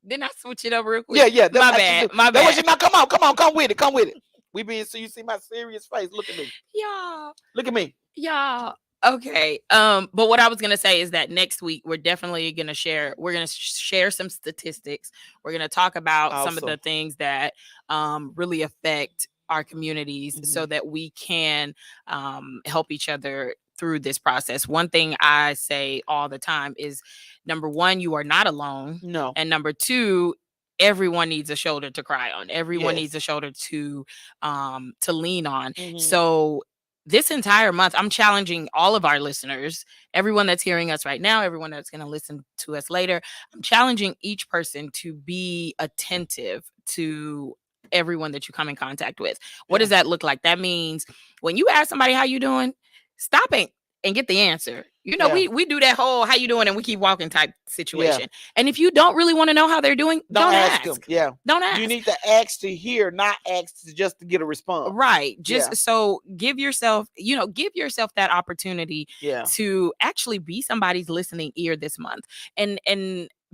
Didn't I switch it up real quick? Yeah. My bad. My bad. Come with it. We being so you see my serious face. Look at me. Y'all. Look at me. Y'all. Okay. But what I was gonna say is that next week we're definitely gonna share. We're gonna share some statistics. We're gonna talk about some of the things that really affect our communities, so that we can help each other through this process. One thing I say all the time is, number one, you are not alone. No. And number two, everyone needs a shoulder to cry on. Everyone needs a shoulder to lean on. So this entire month, I'm challenging all of our listeners, everyone that's hearing us right now, everyone that's going to listen to us later. I'm challenging each person to be attentive to everyone that you come in contact with. What does that look like? That means when you ask somebody how you doing, stop it and get the answer. You know, we do that whole how you doing and we keep walking type situation. Yeah. And if you don't really want to know how they're doing, don't ask them. Yeah. Don't ask. You need to ask to hear, not ask to just to get a response. Right. So give yourself that opportunity to actually be somebody's listening ear this month and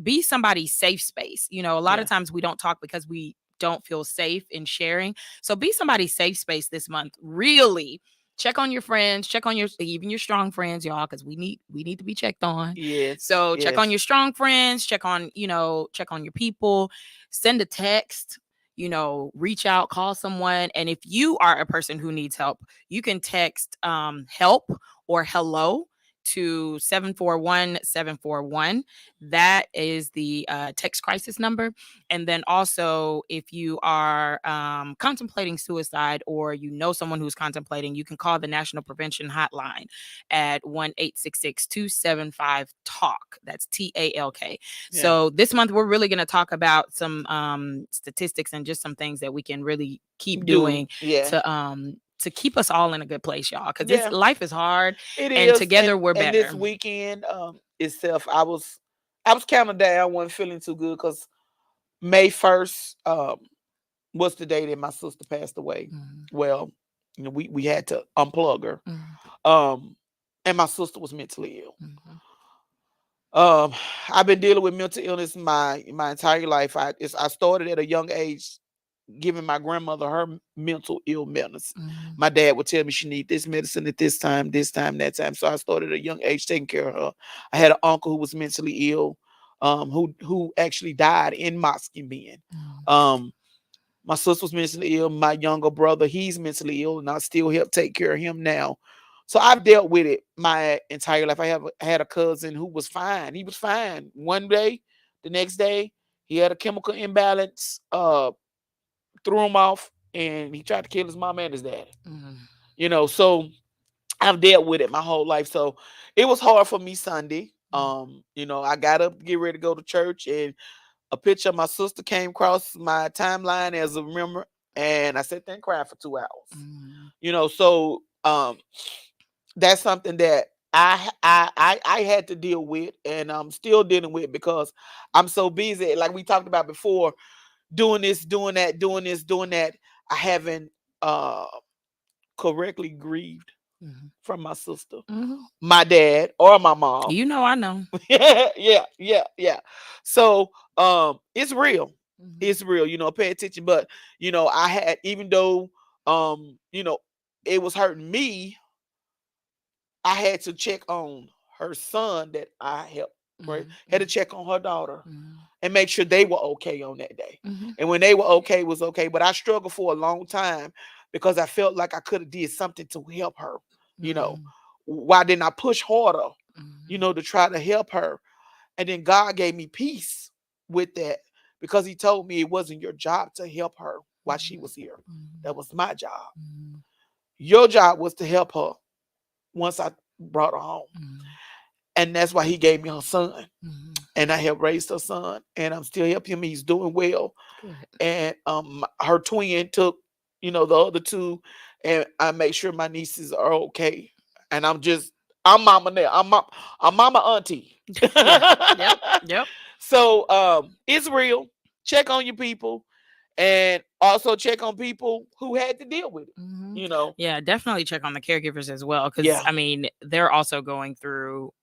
be somebody's safe space. You know, a lot of times we don't talk because we don't feel safe in sharing. So be somebody's safe space this month. Really check on your friends, check on even your strong friends, y'all, because we need to be checked on. Yes. So check on your strong friends, check on your people, send a text, reach out, call someone. And if you are a person who needs help, you can text help or hello to 741-741. That is the text crisis number. And then also, if you are contemplating suicide or you know someone who's contemplating, you can call the National Prevention Hotline at 1-866-275-TALK. That's TALK. Yeah. So this month, we're really going to talk about some statistics and just some things that we can really keep doing to keep us all in a good place, y'all. Because this life is hard. It and is. Together we're better. And this weekend itself, I was counting down. I wasn't feeling too good because May 1st was the day that my sister passed away. Well, we had to unplug her. And my sister was mentally ill. I've been dealing with mental illness my entire life. I started at a young age giving my grandmother her mental ill medicine. Mhm. My dad would tell me she need this medicine at this time, that time. So I started at a young age taking care of her. I had an uncle who was mentally ill, who actually died in Moscow being. Mhm. My sister was mentally ill. My younger brother, he's mentally ill, and I still help take care of him now. So I've dealt with it my entire life. I had a cousin who was fine. He was fine one day, the next day he had a chemical imbalance. Threw him off, and he tried to kill his mom and his dad. Mhm. So I've dealt with it my whole life. So it was hard for me Sunday. Mhm. I got up to get ready to go to church, and a picture of my sister came across my timeline as a memory, and I sat there and cried for 2 hours. Mhm. So that's something that I had to deal with, and I'm still dealing with because I'm so busy. Like we talked about before, doing this, doing that, doing this, doing that. I haven't uh correctly grieved Mhm. from my sister, Mhm. my dad, or my mom. I know. Yeah. So it's real. Mhm. It's real, pay attention. But I had, even though it was hurting me, I had to check on her son that I helped, right? Had to Mhm. check on her daughter Mhm. and make sure they were okay on that day. Mhm. And when they were okay, it was okay. But I struggled for a long time because I felt like I could have did something to help her. You know, Mhm. why didn't I push harder? Mhm. To try to help her. And then God gave me peace with that because He told me it wasn't your job to help her while she Mhm. was here. That Mhm. was my job. Mhm. Your job was to help her once I brought her home. Mhm. And that's why He gave me her son. Mhm. And I helped raise her son. And I'm still helping him. He's doing well. Good. And her twin took the other two, and I make sure my nieces are okay. And I'm mama now. I'm mama auntie. Yeah. Yep. Yep. So it's real. Check on your people, and also check on people who had to deal with it. Mhm. you know Yeah, definitely check on the caregivers as well, because yeah. I mean they're also going through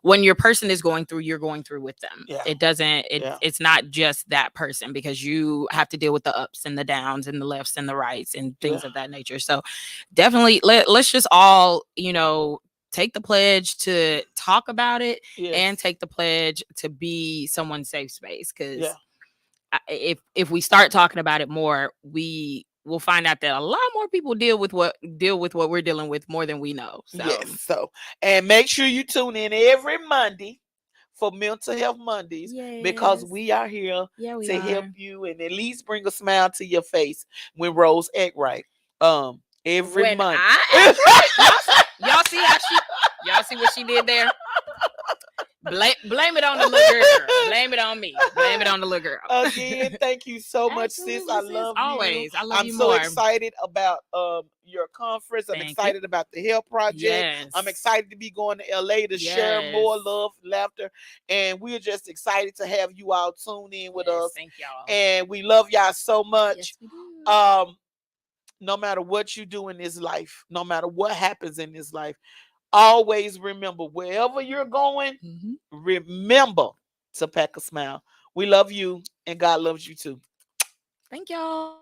when your person is going through, you're going through with them. Yeah. It doesn't Yeah. it's not just that person, because you have to deal with the ups and the downs and the lefts and the rights and Yeah. things of that nature. So definitely let's just all, take the pledge to talk about it, and Yes. take the pledge to be someone's safe space, Yeah. because if we start talking about it more, we will find out that a lot more people deal with what we're dealing with more than we know. So Yes. So, and make sure you tune in every Monday for Mental Health Mondays, because yes, we are here yeah, we to help are. you and at least bring a smile to your face when Rose act right. Every When Monday. I act right, y'all see how y'all see what she did there. Blame it on the little girl. Blame it on me. Blame it on the little girl. Again, thank you so much, sis. Absolutely, I sis. love you. Always, I love I'm you so more. excited about your conference. I'm Thank you. excited about the Health Project. I'm Yes. excited to be going to LA to share Yes. more love, laughter, and we're just excited to have you all tune in with Yes. us. Thank y'all. And we love y'all so much. Yes, we do. No matter what you do in this life, no matter what happens in this life, always remember, wherever you're going, Mhm. remember to pack a smile. We love you, and God loves you too. Thank y'all.